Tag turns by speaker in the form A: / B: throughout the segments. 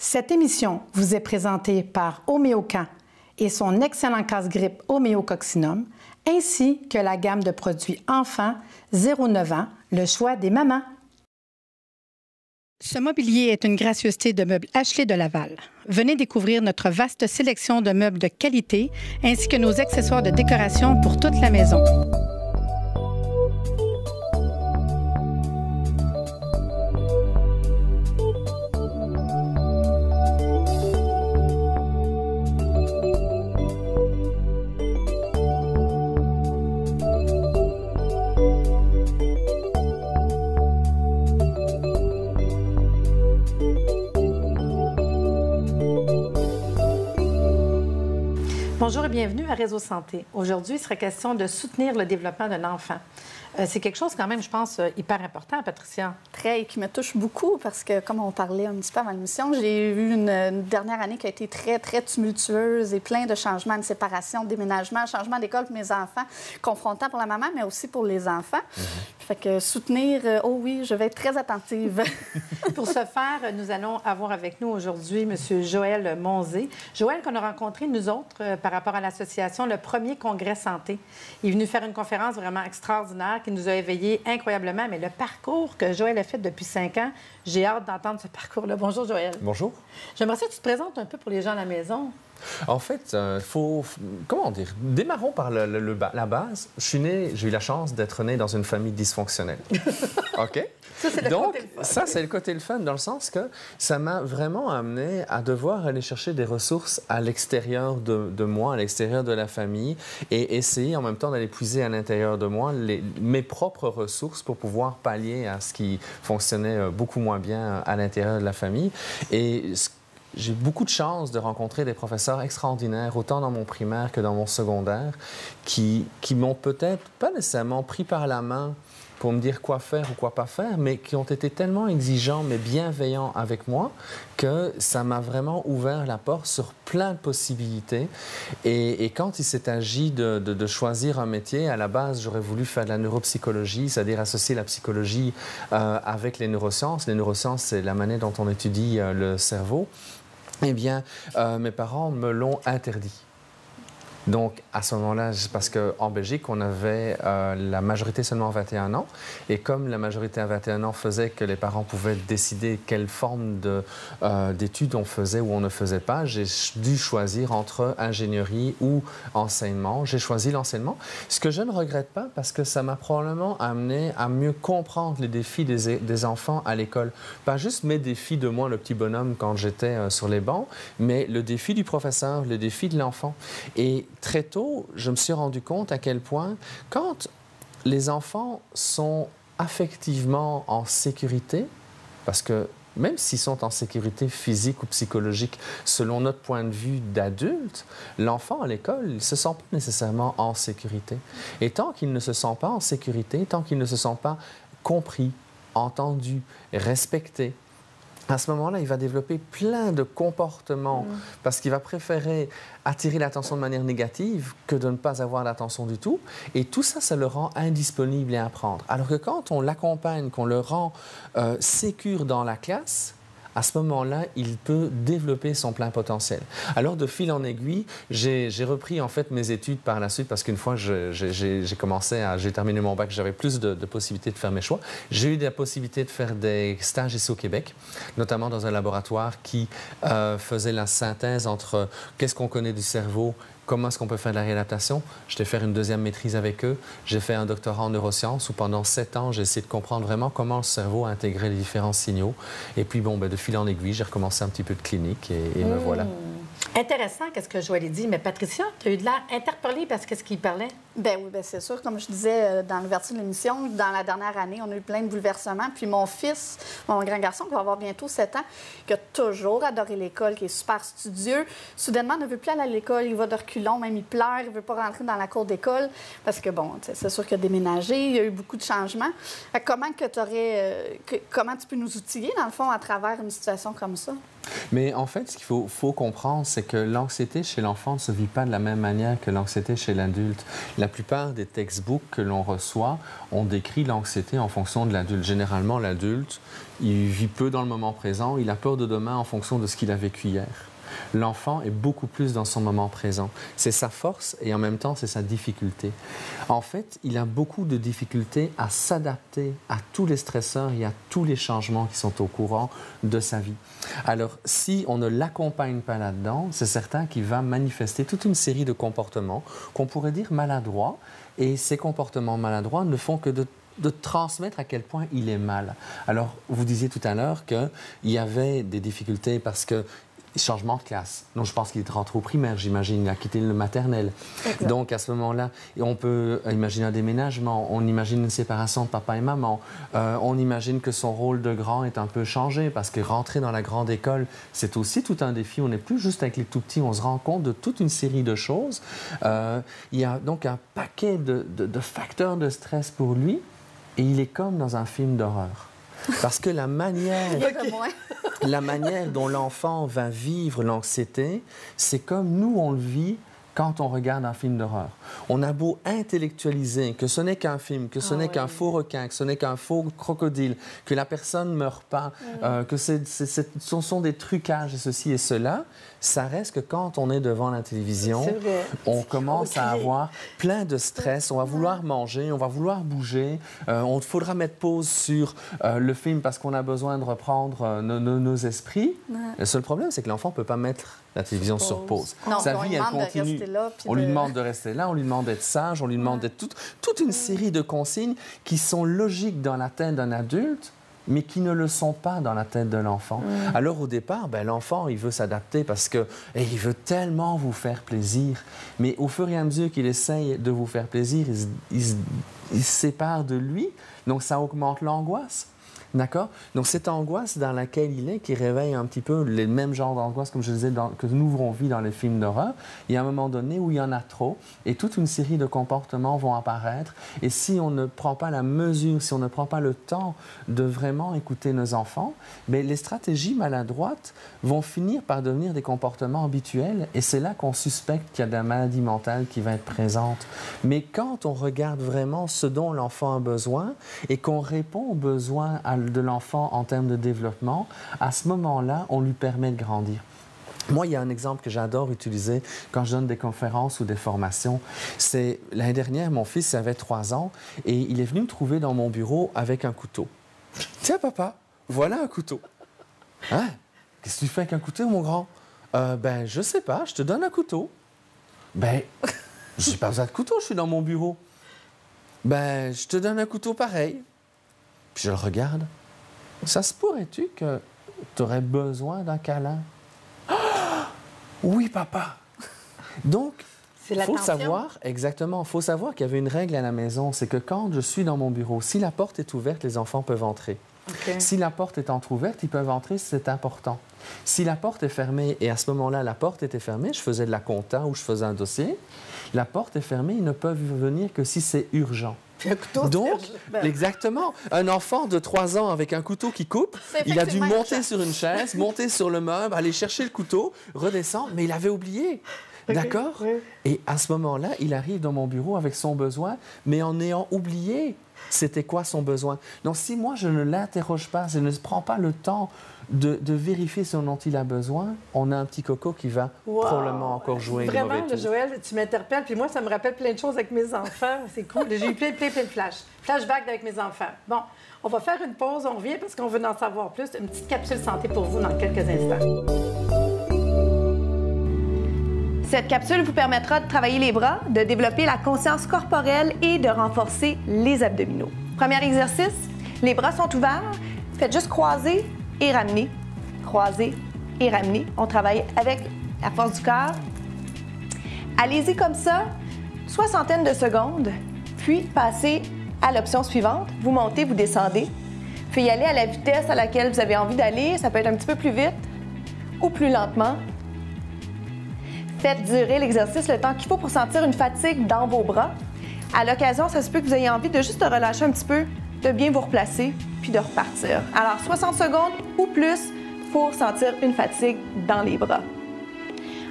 A: Cette émission vous est présentée par Homéocan et son excellent casse-grippe Homéococcinum, ainsi que la gamme de produits enfants 0-9 ans, le choix des mamans. Ce mobilier est une gracieuseté de meubles Ashley de Laval. Venez découvrir notre vaste sélection de meubles de qualité ainsi que nos accessoires de décoration pour toute la maison. Bonjour et bienvenue à Réseau Santé. Aujourd'hui, il sera question de soutenir le développement d'un enfant. C'est quelque chose quand même, je pense, hyper important, Patricia.
B: Très, et qui me touche beaucoup parce que, comme on parlait un petit peu avant l'émission, j'ai eu une dernière année qui a été très, très tumultueuse et plein de changements, de séparation, de déménagement, changement d'école pour mes enfants, confrontant pour la maman, mais aussi pour les enfants. Fait que soutenir, oh oui, je vais être très attentive.
A: Pour ce faire, nous allons avoir avec nous aujourd'hui M. Joël Monzé. Joël, qu'on a rencontré, nous autres, par rapport à l'association, le premier congrès santé. Il est venu faire une conférence vraiment extraordinaire qui nous a éveillés incroyablement. Mais le parcours que Joël a fait depuis 5 ans, j'ai hâte d'entendre ce parcours-là. Bonjour, Joël.
C: Bonjour.
A: J'aimerais ça que tu te présentes un peu pour les gens à la maison.
C: En fait, comment dire, démarrons par la base. Je suis né, j'ai eu la chance d'être né dans une famille dysfonctionnelle. OK?
A: Ça, c'est le côté le fun.
C: Ça, c'est le côté le fun, dans le sens que ça m'a vraiment amené à devoir aller chercher des ressources à l'extérieur de moi, à l'extérieur de la famille, et essayer en même temps d'aller puiser à l'intérieur de moi mes propres ressources pour pouvoir pallier à ce qui fonctionnait beaucoup moins bien à l'intérieur de la famille. Et j'ai beaucoup de chance de rencontrer des professeurs extraordinaires, autant dans mon primaire que dans mon secondaire, qui m'ont peut-être pas nécessairement pris par la main pour me dire quoi faire ou quoi pas faire, mais qui ont été tellement exigeants mais bienveillants avec moi que ça m'a vraiment ouvert la porte sur plein de possibilités. Et quand il s'est agi de choisir un métier, à la base, j'aurais voulu faire de la neuropsychologie, c'est-à-dire associer la psychologie avec les neurosciences. Les neurosciences, c'est la manière dont on étudie le cerveau. Eh bien, mes parents me l'ont interdit. Donc, à ce moment-là, parce qu'en Belgique, on avait la majorité seulement à 21 ans. Et comme la majorité à 21 ans faisait que les parents pouvaient décider quelle forme d'études on faisait ou on ne faisait pas, j'ai dû choisir entre ingénierie ou enseignement. J'ai choisi l'enseignement, ce que je ne regrette pas parce que ça m'a probablement amené à mieux comprendre les défis des enfants à l'école. Pas juste mes défis de moi, le petit bonhomme, quand j'étais sur les bancs, mais le défi du professeur, le défi de l'enfant. Et très tôt, je me suis rendu compte à quel point, quand les enfants sont affectivement en sécurité, parce que même s'ils sont en sécurité physique ou psychologique, selon notre point de vue d'adulte, l'enfant à l'école, il ne se sent pas nécessairement en sécurité. Et tant qu'il ne se sent pas en sécurité, tant qu'il ne se sent pas compris, entendu, respecté, à ce moment-là, il va développer plein de comportements parce qu'il va préférer attirer l'attention de manière négative que de ne pas avoir l'attention du tout. Et tout ça, ça le rend indisponible à apprendre. Alors que quand on l'accompagne, qu'on le rend sécure dans la classe, à ce moment-là, il peut développer son plein potentiel. Alors, de fil en aiguille, j'ai repris en fait mes études par la suite parce qu'une fois j'ai terminé mon bac, j'avais plus de possibilités de faire mes choix. J'ai eu la possibilité de faire des stages ici au Québec, notamment dans un laboratoire qui faisait la synthèse entre qu'est-ce qu'on connaît du cerveau, comment est-ce qu'on peut faire de la réadaptation. J'étais faire une deuxième maîtrise avec eux. J'ai fait un doctorat en neurosciences où pendant 7 ans, j'ai essayé de comprendre vraiment comment le cerveau a intégré les différents signaux. Et puis, de fil en aiguille, j'ai recommencé un petit peu de clinique et me voilà.
A: Intéressant, qu'est-ce que Joël a dit. Mais Patricia, tu as eu de l'air interpellée parce que ce qu'il parlait.
B: Bien oui, bien c'est sûr. Comme je disais dans l'ouverture de l'émission, dans la dernière année, on a eu plein de bouleversements. Puis mon fils, mon grand garçon, qui va avoir bientôt 7 ans, qui a toujours adoré l'école, qui est super studieux, soudainement ne veut plus aller à l'école. Il va de reculons, même il pleure, il ne veut pas rentrer dans la cour d'école parce que, c'est sûr qu'il a déménagé, il y a eu beaucoup de changements. Comment tu peux nous outiller, dans le fond, à travers une situation comme ça?
C: Mais en fait, ce qu'il faut comprendre, c'est que l'anxiété chez l'enfant ne se vit pas de la même manière que l'anxiété chez l'adulte. La plupart des textbooks que l'on reçoit, on décrit l'anxiété en fonction de l'adulte. Généralement, l'adulte, il vit peu dans le moment présent, il a peur de demain en fonction de ce qu'il a vécu hier. L'enfant est beaucoup plus dans son moment présent. C'est sa force et en même temps, c'est sa difficulté. En fait, il a beaucoup de difficultés à s'adapter à tous les stresseurs et à tous les changements qui sont au courant de sa vie. Alors, si on ne l'accompagne pas là-dedans, c'est certain qu'il va manifester toute une série de comportements qu'on pourrait dire maladroits. Et ces comportements maladroits ne font que de transmettre à quel point il est mal. Alors, vous disiez tout à l'heure qu'il y avait des difficultés parce que changement de classe. Donc, je pense qu'il est rentré au primaire, j'imagine. Il a quitté le maternel.
B: Exact.
C: Donc, à ce moment-là, on peut imaginer un déménagement. On imagine une séparation de papa et maman. On imagine que son rôle de grand est un peu changé parce que rentrer dans la grande école, c'est aussi tout un défi. On n'est plus juste avec les tout-petits. On se rend compte de toute une série de choses. Il y a donc un paquet de facteurs de stress pour lui et il est comme dans un film d'horreur. Parce que la manière dont l'enfant va vivre l'anxiété, c'est comme nous, on le vit quand on regarde un film d'horreur. On a beau intellectualiser que ce n'est qu'un film, que ce n'est qu'un faux requin, que ce n'est qu'un faux crocodile, que la personne ne meurt pas, que ce sont des trucages et ceci et cela, ça reste que quand on est devant la télévision, on commence à avoir plein de stress, on va vouloir manger, on va vouloir bouger, il faudra mettre pause sur le film parce qu'on a besoin de reprendre nos esprits. Le seul problème, c'est que l'enfant ne peut pas mettre la télévision sur pause.
B: Non,
C: sa vie, elle continue. On lui demande de rester là, on lui demande d'être sage, on lui demande d'être toute une série de consignes qui sont logiques dans la tête d'un adulte, mais qui ne le sont pas dans la tête de l'enfant. Alors, au départ, l'enfant, il veut s'adapter parce qu'il veut tellement vous faire plaisir. Mais au fur et à mesure qu'il essaye de vous faire plaisir, il se sépare de lui. Donc, ça augmente l'angoisse. D'accord? Donc, cette angoisse dans laquelle il est, qui réveille un petit peu les mêmes genres d'angoisse, comme je disais, que nous on vit dans les films d'horreur, il y a un moment donné où il y en a trop et toute une série de comportements vont apparaître. Et si on ne prend pas la mesure, si on ne prend pas le temps de vraiment écouter nos enfants, les stratégies maladroites vont finir par devenir des comportements habituels et c'est là qu'on suspecte qu'il y a de la maladie mentale qui va être présente. Mais quand on regarde vraiment ce dont l'enfant a besoin et qu'on répond aux besoins de l'enfant en termes de développement, à ce moment-là, on lui permet de grandir. Moi, il y a un exemple que j'adore utiliser quand je donne des conférences ou des formations. C'est l'année dernière, mon fils avait 3 ans et il est venu me trouver dans mon bureau avec un couteau. « Tiens, papa, voilà un couteau. »« Hein? Qu'est-ce que tu fais avec un couteau, mon grand? » Je sais pas, je te donne un couteau. »« J'ai pas besoin de couteau, je suis dans mon bureau. »« Je te donne un couteau pareil. » Puis je le regarde. Ça se pourrait-tu que tu aurais besoin d'un câlin? Oh! Oui, papa. Donc, il faut savoir, exactement, il faut savoir qu'il y avait une règle à la maison, c'est que quand je suis dans mon bureau, si la porte est ouverte, les enfants peuvent entrer. Okay. Si la porte est entrouverte, ils peuvent entrer, c'est important. Si la porte est fermée, et à ce moment-là, la porte était fermée, je faisais de la compta ou je faisais un dossier, la porte est fermée, ils ne peuvent venir que si c'est urgent. Donc, exactement, un enfant de 3 ans avec un couteau qui coupe, il a dû monter sur une chaise, monter sur le meuble, aller chercher le couteau, redescendre, mais il avait oublié. D'accord? Oui. Et à ce moment-là, il arrive dans mon bureau avec son besoin, mais en ayant oublié c'était quoi son besoin. Donc, si moi, je ne l'interroge pas, je ne prends pas le temps de vérifier ce dont il a besoin, on a un petit coco qui va probablement encore jouer une mauvaise tour.
A: Vraiment, Joël, tu m'interpelles. Puis moi, ça me rappelle plein de choses avec mes enfants. C'est cool. J'ai eu plein de flashbacks avec mes enfants. Bon, on va faire une pause. On revient parce qu'on veut en savoir plus. Une petite capsule santé pour vous dans quelques instants.
D: Cette capsule vous permettra de travailler les bras, de développer la conscience corporelle et de renforcer les abdominaux. Premier exercice, les bras sont ouverts. Faites juste croiser et ramener. Croiser et ramener. On travaille avec la force du corps. Allez-y comme ça, 60 de secondes, puis passez à l'option suivante. Vous montez, vous descendez. Puis y aller à la vitesse à laquelle vous avez envie d'aller. Ça peut être un petit peu plus vite ou plus lentement. Faites durer l'exercice le temps qu'il faut pour sentir une fatigue dans vos bras. À l'occasion, ça se peut que vous ayez envie de juste relâcher un petit peu, de bien vous replacer, puis de repartir. Alors, 60 secondes ou plus, pour sentir une fatigue dans les bras.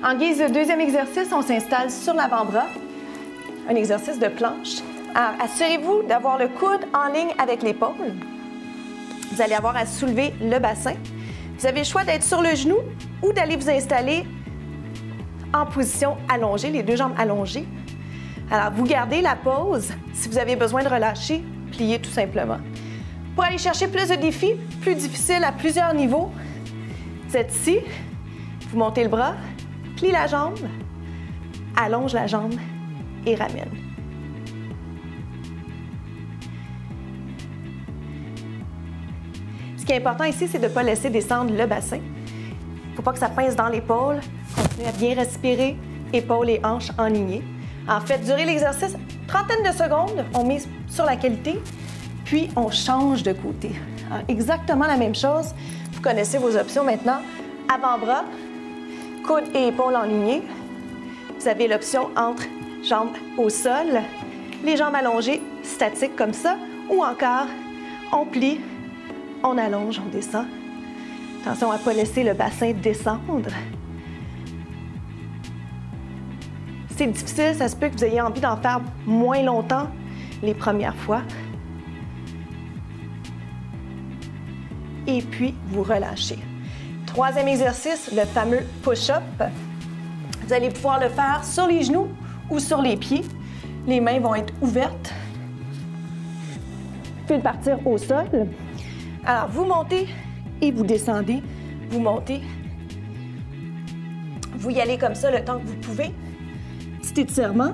D: En guise de deuxième exercice, on s'installe sur l'avant-bras, un exercice de planche. Alors, assurez-vous d'avoir le coude en ligne avec l'épaule. Vous allez avoir à soulever le bassin. Vous avez le choix d'être sur le genou ou d'aller vous installer en position allongée, les deux jambes allongées. Alors, vous gardez la pause. Si vous avez besoin de relâcher, pliez tout simplement. Pour aller chercher plus de défis, plus difficiles à plusieurs niveaux, vous êtes ici, vous montez le bras, plie la jambe, allonge la jambe et ramène. Ce qui est important ici, c'est de ne pas laisser descendre le bassin. Il ne faut pas que ça pince dans l'épaule. Continuez à bien respirer, épaules et hanches enlignées. En fait, durant l'exercice, trentaine de secondes, on mise sur la qualité, puis on change de côté. Alors, exactement la même chose. Vous connaissez vos options maintenant. Avant-bras, coude et épaules enlignées. Vous avez l'option entre jambes au sol, les jambes allongées, statiques comme ça, ou encore on plie, on allonge, on descend. Attention à ne pas laisser le bassin descendre. C'est difficile, ça se peut que vous ayez envie d'en faire moins longtemps les premières fois. Et puis, vous relâchez. Troisième exercice, le fameux push-up. Vous allez pouvoir le faire sur les genoux ou sur les pieds. Les mains vont être ouvertes. Puis de partir au sol. Alors, vous montez et vous descendez. Vous montez. Vous y allez comme ça le temps que vous pouvez. Petit étirement.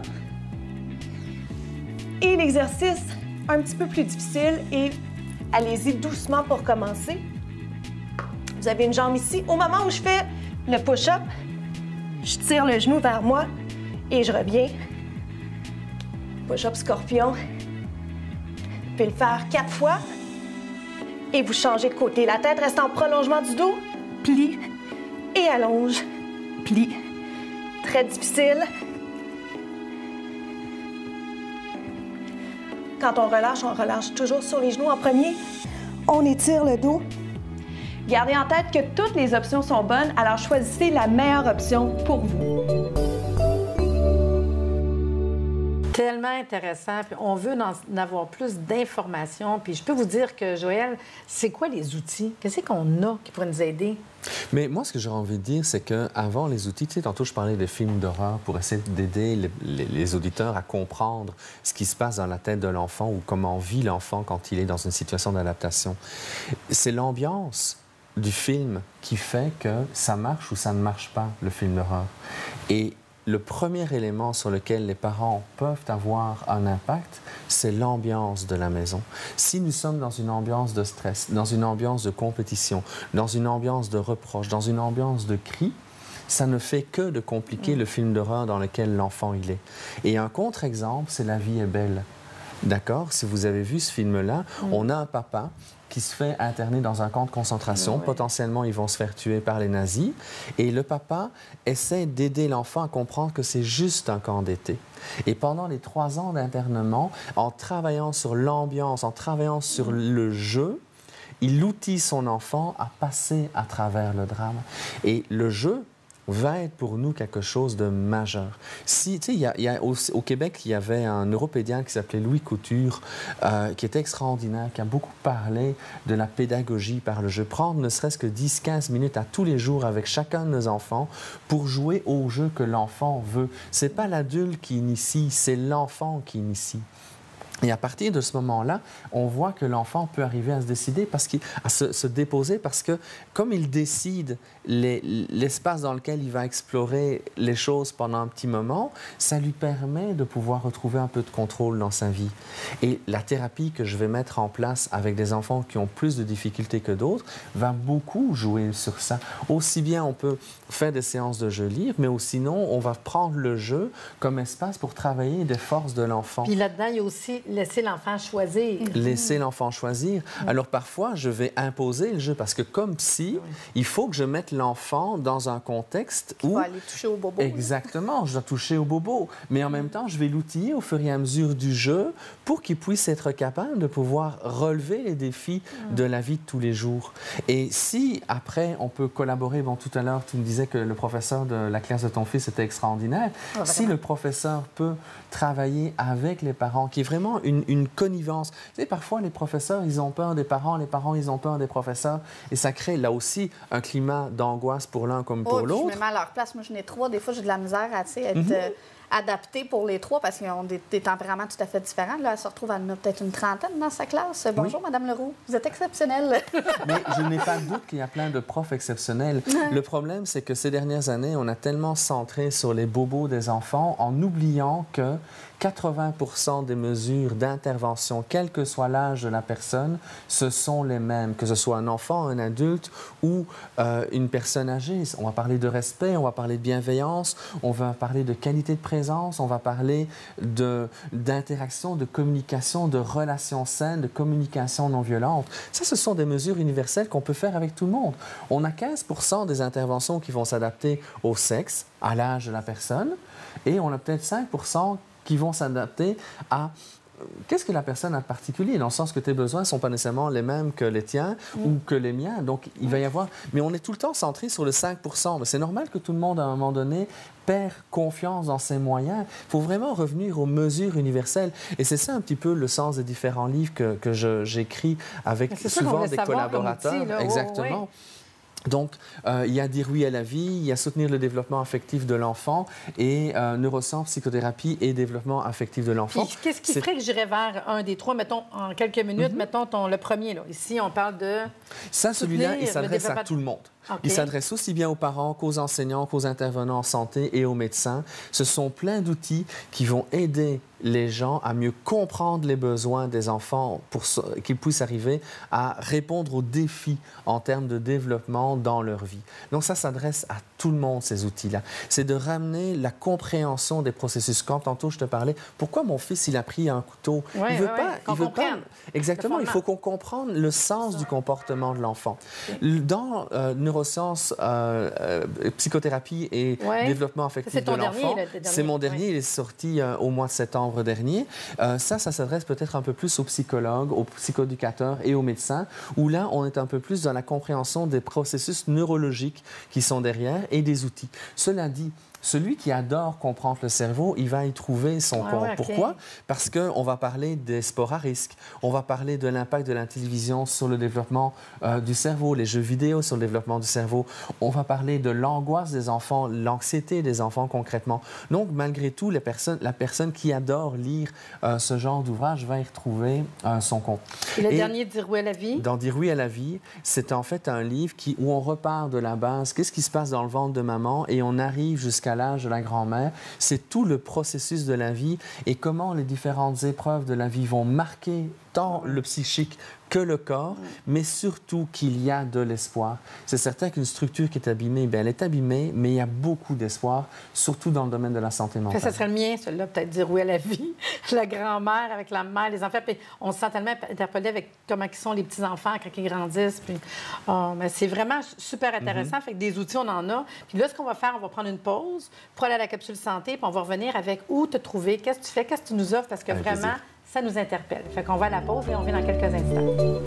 D: Et l'exercice un petit peu plus difficile et allez-y doucement pour commencer. Vous avez une jambe ici. Au moment où je fais le push-up, je tire le genou vers moi et je reviens. Push-up scorpion. Vous pouvez le faire 4 fois et vous changez de côté. La tête reste en prolongement du dos. Plie et allonge. Plie. Très difficile. Quand on relâche toujours sur les genoux en premier. On étire le dos. Gardez en tête que toutes les options sont bonnes, alors choisissez la meilleure option pour vous.
A: Tellement intéressant. Puis on veut en avoir plus d'informations. Puis je peux vous dire que, Joël, c'est quoi les outils? Qu'est-ce qu'on a qui pourrait nous aider?
C: Mais moi, ce que j'aurais envie de dire, c'est qu'avant les outils, tu sais, tantôt, je parlais des films d'horreur pour essayer d'aider les auditeurs à comprendre ce qui se passe dans la tête de l'enfant ou comment vit l'enfant quand il est dans une situation d'adaptation. C'est l'ambiance du film qui fait que ça marche ou ça ne marche pas, le film d'horreur. Et le premier élément sur lequel les parents peuvent avoir un impact, c'est l'ambiance de la maison. Si nous sommes dans une ambiance de stress, dans une ambiance de compétition, dans une ambiance de reproche, dans une ambiance de cri, ça ne fait que de compliquer le film d'horreur dans lequel l'enfant il est. Et un contre-exemple, c'est La vie est belle. D'accord? Si vous avez vu ce film-là, on a un papa qui se fait interner dans un camp de concentration. Potentiellement, ils vont se faire tuer par les nazis. Et le papa essaie d'aider l'enfant à comprendre que c'est juste un camp d'été. Et pendant les 3 ans d'internement, en travaillant sur l'ambiance, en travaillant sur le jeu, il outille son enfant à passer à travers le drame. Et le jeu va être pour nous quelque chose de majeur. Si, tu sais, au Québec, il y avait un neuropédiatre qui s'appelait Louis Couture, qui était extraordinaire, qui a beaucoup parlé de la pédagogie par le jeu. Prendre ne serait-ce que 10-15 minutes à tous les jours avec chacun de nos enfants pour jouer au jeu que l'enfant veut. C'est pas l'adulte qui initie, c'est l'enfant qui initie. Et à partir de ce moment-là, on voit que l'enfant peut arriver à se décider, à se déposer, parce que comme il décide l'espace dans lequel il va explorer les choses pendant un petit moment, ça lui permet de pouvoir retrouver un peu de contrôle dans sa vie. Et la thérapie que je vais mettre en place avec des enfants qui ont plus de difficultés que d'autres va beaucoup jouer sur ça. Aussi bien on peut faire des séances de jeu libre, mais sinon on va prendre le jeu comme espace pour travailler des forces de l'enfant.
A: Puis là-dedans, il y a aussi laisser l'enfant choisir.
C: Laisser l'enfant choisir. Alors parfois, je vais imposer le jeu parce que comme psy, il faut que je mette l'enfant dans un contexte où...
B: Il faut aller toucher au bobo.
C: Exactement, je dois toucher au bobo. Mais en même temps, je vais l'outiller au fur et à mesure du jeu pour qu'il puisse être capable de pouvoir relever les défis de la vie de tous les jours. Et si, après, on peut collaborer... Bon, tout à l'heure, tu me disais que le professeur de la classe de ton fils était extraordinaire. Si le professeur peut travailler avec les parents, qui est vraiment une connivence. Tu sais, parfois, les professeurs, ils ont peur des parents, les parents, ils ont peur des professeurs. Et ça crée, là aussi, un climat d'angoisse pour l'un comme pour l'autre.
B: Je me mets à leur place. Moi, j'en ai 3. Des fois, j'ai de la misère à être adaptée pour les 3 parce qu'ils ont des tempéraments tout à fait différents. Là, elle se retrouve à peut-être une trentaine dans sa classe. Bonjour, Madame Leroux. Vous êtes exceptionnelle.
C: Mais je n'ai pas de doute qu'il y a plein de profs exceptionnels. Le problème, c'est que ces dernières années, on a tellement centré sur les bobos des enfants en oubliant que 80% des mesures d'intervention, quel que soit l'âge de la personne, ce sont les mêmes, que ce soit un enfant, un adulte ou une personne âgée. On va parler de respect, on va parler de bienveillance, on va parler de qualité de présence, on va parler d'interaction, de communication, de relations saines, de communication non violente. Ça, ce sont des mesures universelles qu'on peut faire avec tout le monde. On a 15% des interventions qui vont s'adapter au sexe, à l'âge de la personne, et on a peut-être 5% qui vont s'adapter à qu'est-ce que la personne a de particulier, dans le sens que tes besoins ne sont pas nécessairement les mêmes que les tiens ou que les miens. Donc, il va y avoir... Mais on est tout le temps centré sur le 5%. C'est normal que tout le monde, à un moment donné, perd confiance dans ses moyens. Il faut vraiment revenir aux mesures universelles. Et c'est ça un petit peu le sens des différents livres que j'écris avec souvent des collaborateurs.
A: Outil, là.
C: Exactement.
A: Oh, oui.
C: Donc, il y a dire oui à la vie, il y a soutenir le développement affectif de l'enfant et neurosciences, psychothérapie et développement affectif de l'enfant.
A: Qu'est-ce qui ferait que j'irais vers un des 3? Mettons, en quelques minutes, mettons le premier. Là. Ici, on parle de...
C: Ça, celui-là, il s'adresse à tout le monde.
A: Okay.
C: Il s'adresse aussi bien aux parents qu'aux enseignants, qu'aux intervenants en santé et aux médecins. Ce sont plein d'outils qui vont aider les gens à mieux comprendre les besoins des enfants pour qu'ils puissent arriver à répondre aux défis en termes de développement dans leur vie. Donc ça s'adresse à tout le monde, ces outils-là. C'est de ramener la compréhension des processus. Quand tantôt je te parlais, pourquoi mon fils il a pris un couteau? Il veut pas. Exactement, il faut qu'on comprenne le sens du comportement de l'enfant. Dans neurosciences, psychothérapie et développement affectif de l'enfant, c'est mon dernier, il est sorti au mois de septembre dernier. Ça s'adresse peut-être un peu plus aux psychologues, aux psychoéducateurs et aux médecins, où là, on est un peu plus dans la compréhension des processus neurologiques qui sont derrière et des outils. Cela dit, celui qui adore comprendre le cerveau, il va y trouver son compte.
A: Okay.
C: Pourquoi? Parce qu'on va parler des sports à risque, on va parler de l'impact de la télévision sur le développement du cerveau, les jeux vidéo sur le développement du cerveau, on va parler de l'angoisse des enfants, l'anxiété des enfants concrètement. Donc, malgré tout, la personne qui adore lire ce genre d'ouvrage va y retrouver son compte.
A: Et le dernier, Dire oui à la vie?
C: Dans Dire oui à la vie, c'est en fait un livre où on repart de la base, qu'est-ce qui se passe dans le ventre de maman, et on arrive jusqu'à l'âge de la grand-mère. C'est tout le processus de la vie et comment les différentes épreuves de la vie vont marquer tant le psychique que le corps, mais surtout qu'il y a de l'espoir. C'est certain qu'une structure qui est abîmée, bien, elle est abîmée, mais il y a beaucoup d'espoir, surtout dans le domaine de la santé mentale.
A: Ça serait le mien, celui-là, peut-être Dire oui à la vie. La grand-mère avec la mère, les enfants. Puis on se sent tellement interpellé avec comment ils sont les petits-enfants quand ils grandissent. Puis, mais c'est vraiment super intéressant. Fait que des outils, on en a. Puis là, ce qu'on va faire, on va prendre une pause pour aller à la capsule santé, puis on va revenir avec où te trouver, qu'est-ce que tu fais, qu'est-ce que tu nous offres, parce que vraiment... plaisir. Ça nous interpelle. Fait qu'on va à la pause et on vient dans quelques instants.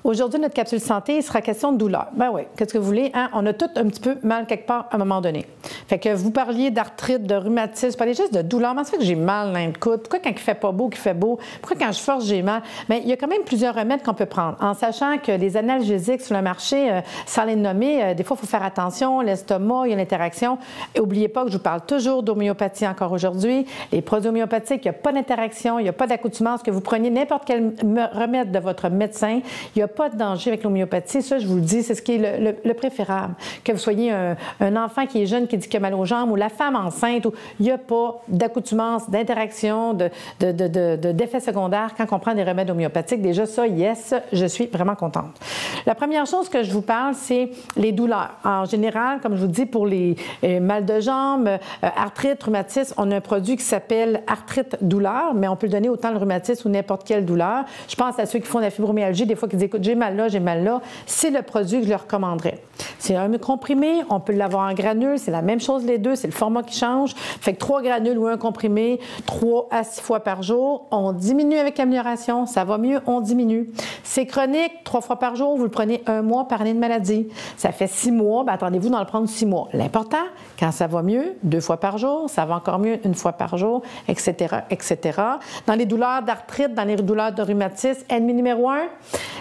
A: Aujourd'hui, notre capsule santé, il sera question de douleur. Ben oui, qu'est-ce que vous voulez? Hein? On a tous un petit peu mal quelque part à un moment donné. Fait que vous parliez d'arthrite, de rhumatisme, vous parliez juste de douleur. Comment ça fait que j'ai mal dans le coude? Pourquoi quand il fait pas beau, qu'il fait beau? Pourquoi quand je force, j'ai mal? Bien, il y a quand même plusieurs remèdes qu'on peut prendre. En sachant que les analgésiques sur le marché, sans les nommer, des fois, il faut faire attention. L'estomac, il y a l'interaction. Et n'oubliez pas que je vous parle toujours d'homéopathie encore aujourd'hui. Les produits homéopathiques, il n'y a pas d'interaction, il n'y a pas d'accoutumance. Que vous preniez n'importe quel remède de votre médecin, il n'y a pas de danger avec l'homéopathie. Ça, je vous le dis, c'est ce qui est le préférable. Que vous soyez un enfant qui est jeune, qui dit qu'il a mal aux jambes, ou la femme enceinte, où il n'y a pas d'accoutumance, d'interaction, d'effets secondaires quand on prend des remèdes homéopathiques. Déjà, ça, yes, je suis vraiment contente. La première chose que je vous parle, c'est les douleurs. En général, comme je vous dis, pour les mal de jambes, arthrite, rhumatisme, on a un produit qui s'appelle arthrite douleur, mais on peut le donner autant le rhumatisme ou n'importe quelle douleur. Je pense à ceux qui font de la fibromyalgie, des fois qui disent, écoute, j'ai mal là, j'ai mal là. C'est le produit que je leur recommanderais. C'est un comprimé, on peut l'avoir en granules, c'est la même chose les deux, c'est le format qui change. Fait que 3 granules ou un comprimé, 3 à 6 fois par jour. On diminue avec l'amélioration, ça va mieux, on diminue. C'est chronique, 3 fois par jour, vous le prenez 1 mois par année de maladie. Ça fait 6 mois, bien, attendez-vous d'en le prendre 6 mois. L'important, quand ça va mieux, 2 fois par jour, ça va encore mieux 1 fois par jour, etc., etc. Dans les douleurs d'arthrite, dans les douleurs de rhumatisme, ennemi numéro 1,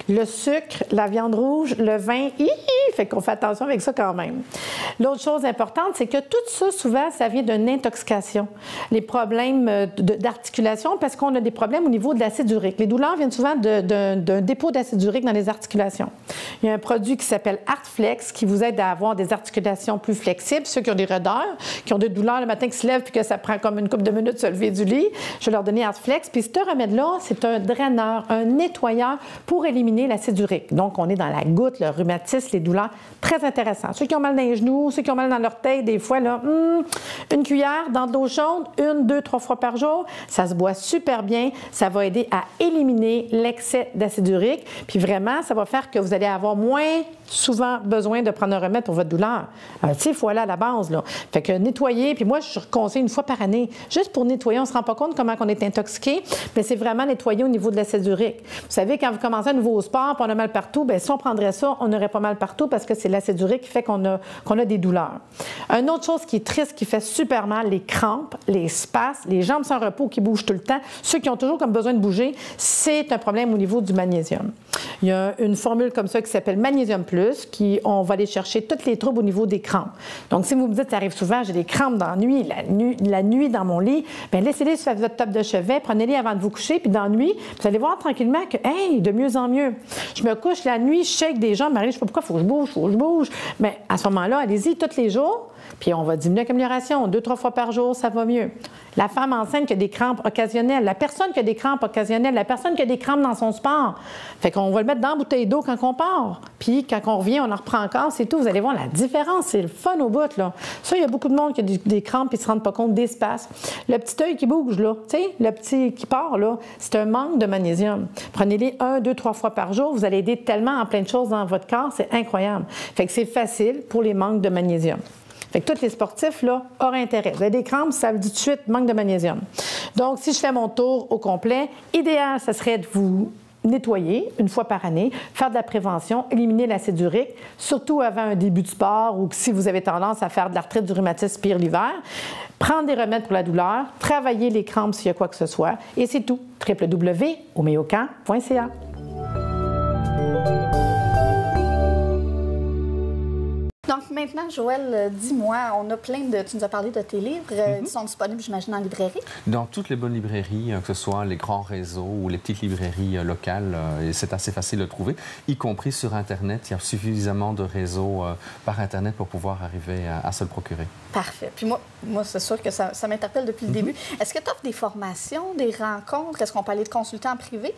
A: le sucre, la viande rouge, le vin, fait qu'on fait attention avec ça quand même. L'autre chose importante, c'est que tout ça, souvent, ça vient d'une intoxication. Les problèmes d'articulation, parce qu'on a des problèmes au niveau de l'acide urique. Les douleurs viennent souvent d'un dépôt d'acide urique dans les articulations. Il y a un produit qui s'appelle Artflex qui vous aide à avoir des articulations plus flexibles. Ceux qui ont des raideurs, qui ont des douleurs le matin qui se lèvent puis que ça prend comme une couple de minutes de se lever du lit, je vais leur donner Artflex. Puis ce remède-là, c'est un draineur, un nettoyeur pour éliminer l'acide urique. Donc, on est dans la goutte, le rhumatisme, les douleurs, très intéressant. Ceux qui ont mal dans les genoux, ceux qui ont mal dans l'orteil, des fois, là, une cuillère dans de l'eau chaude, 1, 2, 3 fois par jour, ça se boit super bien. Ça va aider à éliminer l'excès d'acide urique. Puis vraiment, ça va faire que vous allez avoir moins souvent besoin de prendre un remède pour votre douleur. Tu sais, il faut aller à la base, là. Fait que nettoyer, puis moi, je conseille 1 fois par année, juste pour nettoyer. On ne se rend pas compte comment on est intoxiqué, mais c'est vraiment nettoyer au niveau de l'acide urique. Vous savez, quand vous commencez un nouveau sport, puis on a mal partout, bien, si on prendrait ça, on n'aurait pas mal partout parce que c'est l'acide urique qui fait qu'on a des douleurs. Une autre chose qui est triste, qui fait super mal, les crampes, les spasmes, les jambes sans repos qui bougent tout le temps, ceux qui ont toujours comme besoin de bouger, c'est un problème au niveau du magnésium. Il y a une formule comme ça qui s'appelle Magnésium Plus, on va aller chercher tous les troubles au niveau des crampes. Donc, si vous me dites, ça arrive souvent, j'ai des crampes dans la nuit dans mon lit, bien, laissez-les sur votre table de chevet, prenez-les avant de vous coucher, puis dans la nuit, vous allez voir tranquillement que, hey, de mieux en mieux. Je me couche la nuit, je shake des jambes, Marie, je ne sais pas pourquoi, il faut que je bouge. Mais à ce moment-là, allez-y tous les jours, puis on va diminuer l'amélioration. 2-3 fois par jour, ça va mieux. La femme enceinte qui a des crampes occasionnelles, la personne qui a des crampes occasionnelles, la personne qui a des crampes dans son sport. Fait qu'on va le mettre dans la bouteille d'eau quand on part. Puis quand on revient, on en reprend encore, c'est tout. Vous allez voir la différence, c'est le fun au bout, là. Ça, il y a beaucoup de monde qui a des crampes et ne se rendent pas compte d'espace. Le petit œil qui bouge, là, tu sais, le petit qui part, là, c'est un manque de magnésium. Prenez-les 1, 2, 3 fois par jour. Vous allez aider tellement en plein de choses dans votre corps, c'est incroyable. Fait que c'est facile pour les manques de magnésium. Fait que tous les sportifs, là, auraient intérêt. Vous avez des crampes, ça vous dit tout de suite, manque de magnésium. Donc, si je fais mon tour au complet, idéal, ça serait de vous nettoyer 1 fois par année, faire de la prévention, éliminer l'acide urique, surtout avant un début de sport ou si vous avez tendance à faire de l'arthrite, du rhumatisme pire l'hiver. Prendre des remèdes pour la douleur, travailler les crampes s'il y a quoi que ce soit. Et c'est tout. www.homeocan.ca.
B: Donc maintenant, Joël, dis-moi, on a plein de... Tu nous as parlé de tes livres. Ils sont disponibles, j'imagine, en librairie?
C: Dans toutes les bonnes librairies, que ce soit les grands réseaux ou les petites librairies locales, c'est assez facile de trouver, y compris sur Internet. Il y a suffisamment de réseaux par Internet pour pouvoir arriver à se le procurer.
B: Parfait. Puis moi c'est sûr que ça m'interpelle depuis le début. Est-ce que tu offres des formations, des rencontres? Est-ce qu'on peut aller te consulter en privé?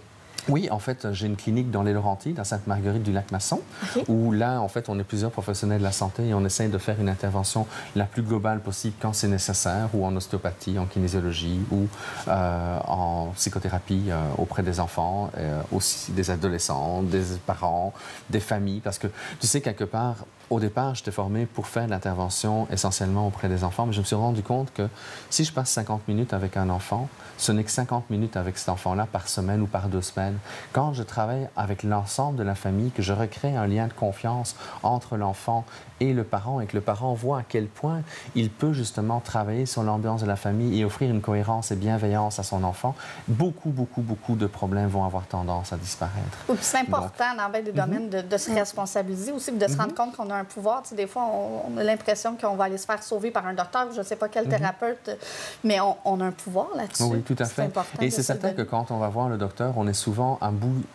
C: Oui, en fait, j'ai une clinique dans les Laurentides, à Sainte-Marguerite-du-Lac-Masson, où là, en fait, on est plusieurs professionnels de la santé et on essaie de faire une intervention la plus globale possible quand c'est nécessaire, ou en ostéopathie, en kinésiologie, ou en psychothérapie auprès des enfants, aussi des adolescents, des parents, des familles, parce que, tu sais, quelque part, au départ, j'étais formé pour faire de l'intervention essentiellement auprès des enfants, mais je me suis rendu compte que si je passe 50 minutes avec un enfant, ce n'est que 50 minutes avec cet enfant-là par semaine ou par 2 semaines. Quand je travaille avec l'ensemble de la famille, que je recrée un lien de confiance entre l'enfant et le parent, et que le parent voit à quel point il peut justement travailler sur l'ambiance de la famille et offrir une cohérence et bienveillance à son enfant, beaucoup de problèmes vont avoir tendance à disparaître.
B: Oui, c'est important dans bien des domaines de se responsabiliser aussi, de se rendre compte qu'on a un pouvoir. Tu sais, des fois, on a l'impression qu'on va aller se faire sauver par un docteur, je ne sais pas quel thérapeute, mais on a un pouvoir là-dessus.
C: Oui, tout à fait.
B: Important
C: et c'est certain que quand on va voir le docteur, on est souvent souvent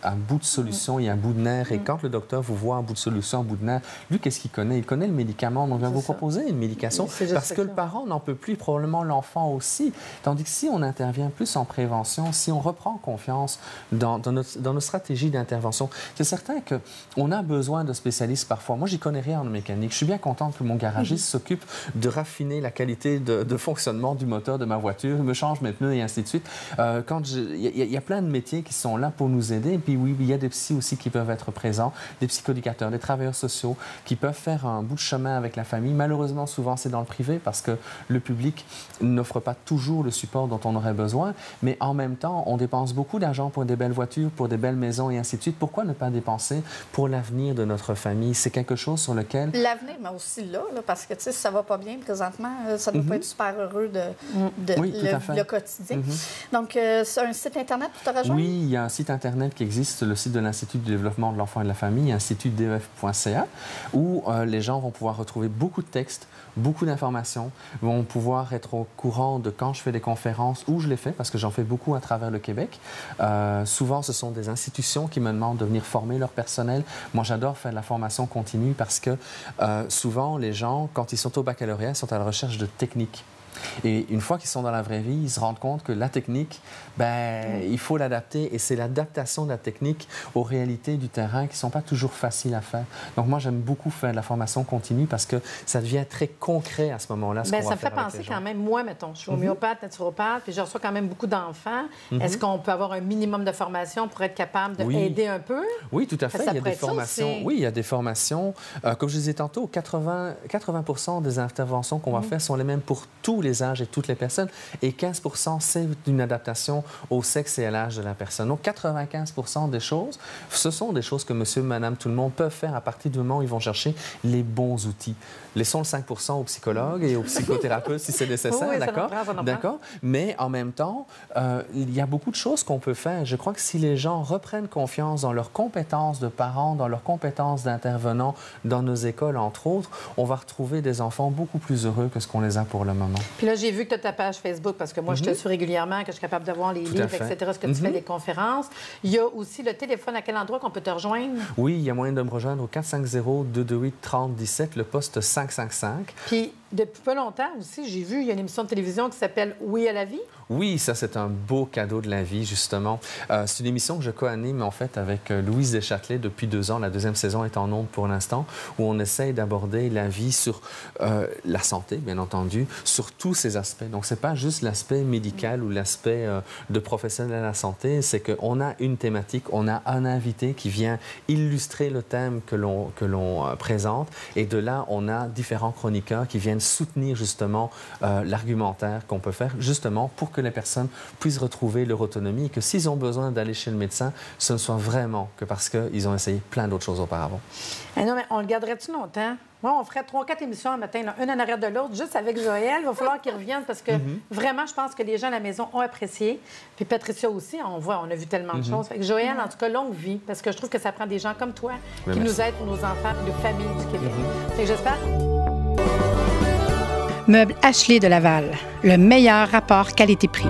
C: un bout de solution et un bout de nerf. Et quand le docteur vous voit un bout de solution, un bout de nerf, lui, qu'est-ce qu'il connaît? Il connaît le médicament. Donc, il va vous proposer une médication parce que le parent n'en peut plus, probablement l'enfant aussi. Tandis que si on intervient plus en prévention, si on reprend confiance dans nos stratégies d'intervention, c'est certain qu'on a besoin de spécialistes parfois. Moi, j'y connais rien en mécanique. Je suis bien contente que mon garagiste s'occupe de raffiner la qualité de fonctionnement du moteur de ma voiture, il me change mes pneus et ainsi de suite. Il y a plein de métiers qui sont là pour nous aider. Et puis oui, il y a des psys aussi qui peuvent être présents, des psychoéducateurs, des travailleurs sociaux qui peuvent faire un bout de chemin avec la famille. Malheureusement, souvent, c'est dans le privé parce que le public n'offre pas toujours le support dont on aurait besoin. Mais en même temps, on dépense beaucoup d'argent pour des belles voitures, pour des belles maisons et ainsi de suite. Pourquoi ne pas dépenser pour l'avenir de notre famille? C'est quelque chose sur lequel...
B: L'avenir, mais aussi là, parce que, tu sais, si ça va pas bien présentement, ça ne doit pas être super heureux le quotidien. Donc, c'est un site Internet pour te rejoindre?
C: Oui, il y a un site Internet qui existe, le site de l'Institut du développement de l'enfant et de la famille, institutdef.ca, où les gens vont pouvoir retrouver beaucoup de textes, beaucoup d'informations, vont pouvoir être au courant de quand je fais des conférences, où je les fais, parce que j'en fais beaucoup à travers le Québec. Souvent, ce sont des institutions qui me demandent de venir former leur personnel. Moi, j'adore faire de la formation continue parce que souvent, les gens, quand ils sont au baccalauréat, sont à la recherche de techniques. Et une fois qu'ils sont dans la vraie vie, ils se rendent compte que la technique, il faut l'adapter. Et c'est l'adaptation de la technique aux réalités du terrain qui ne sont pas toujours faciles à faire. Donc moi, j'aime beaucoup faire de la formation continue parce que ça devient très concret à ce moment-là.
A: Ça me fait penser quand même, moi, mettons, je suis homéopathe, naturopathe, puis je reçois quand même beaucoup d'enfants. Est-ce qu'on peut avoir un minimum de formation pour être capable d'aider un peu?
C: Oui, tout à fait. Il y a des formations. Oui, il y a des formations. Comme je disais tantôt, 80% des interventions qu'on va faire sont les mêmes pour tous les âges et toutes les personnes. Et 15%, c'est une adaptation au sexe et à l'âge de la personne. Donc, 95% des choses, ce sont des choses que monsieur, madame, tout le monde peuvent faire à partir du moment où ils vont chercher les bons outils. Laissons le 5% aux psychologues et aux psychothérapeutes si c'est nécessaire,
A: oui,
C: d'accord? Mais en même temps, il y a beaucoup de choses qu'on peut faire. Je crois que si les gens reprennent confiance dans leurs compétences de parents, dans leurs compétences d'intervenants, dans nos écoles, entre autres, on va retrouver des enfants beaucoup plus heureux que ce qu'on les a pour le moment.
A: Puis là, j'ai vu que tu as ta page Facebook, parce que moi, je te suis régulièrement, que je suis capable de voir les livres, etc., ce que tu fais, les conférences. Il y a aussi le téléphone. À quel endroit qu'on peut te rejoindre?
C: Oui, il y a moyen de me rejoindre au 450-228-3017, le poste 555.
A: Puis, depuis pas longtemps aussi, j'ai vu, il y a une émission de télévision qui s'appelle Oui à la vie.
C: Oui, ça, c'est un beau cadeau de la vie, justement. C'est une émission que je co-anime, en fait, avec Louise Deschâtelet depuis 2 ans. La 2e saison est en ondes pour l'instant, où on essaye d'aborder la vie sur la santé, bien entendu, sur tous ses aspects. Donc, c'est pas juste l'aspect médical ou l'aspect de professionnel de la santé, c'est qu'on a une thématique, on a un invité qui vient illustrer le thème que l'on présente, et de là, on a différents chroniqueurs qui viennent soutenir, justement, l'argumentaire qu'on peut faire, justement, pour que les personnes puissent retrouver leur autonomie et que s'ils ont besoin d'aller chez le médecin, ce ne soit vraiment que parce qu'ils ont essayé plein d'autres choses auparavant.
A: Non, mais on le garderait-tu longtemps? Moi, on ferait 3-4 émissions un matin, là, une en arrière de l'autre, juste avec Joël. Il va falloir qu'il revienne parce que vraiment, je pense que les gens à la maison ont apprécié. Puis Patricia aussi, on a vu tellement de choses. Fait que Joël, en tout cas, longue vie, parce que je trouve que ça prend des gens comme toi qui nous aident pour nos enfants et nos familles du Québec. Fait que j'espère...
E: Meubles Ashley de Laval, le meilleur rapport qualité-prix.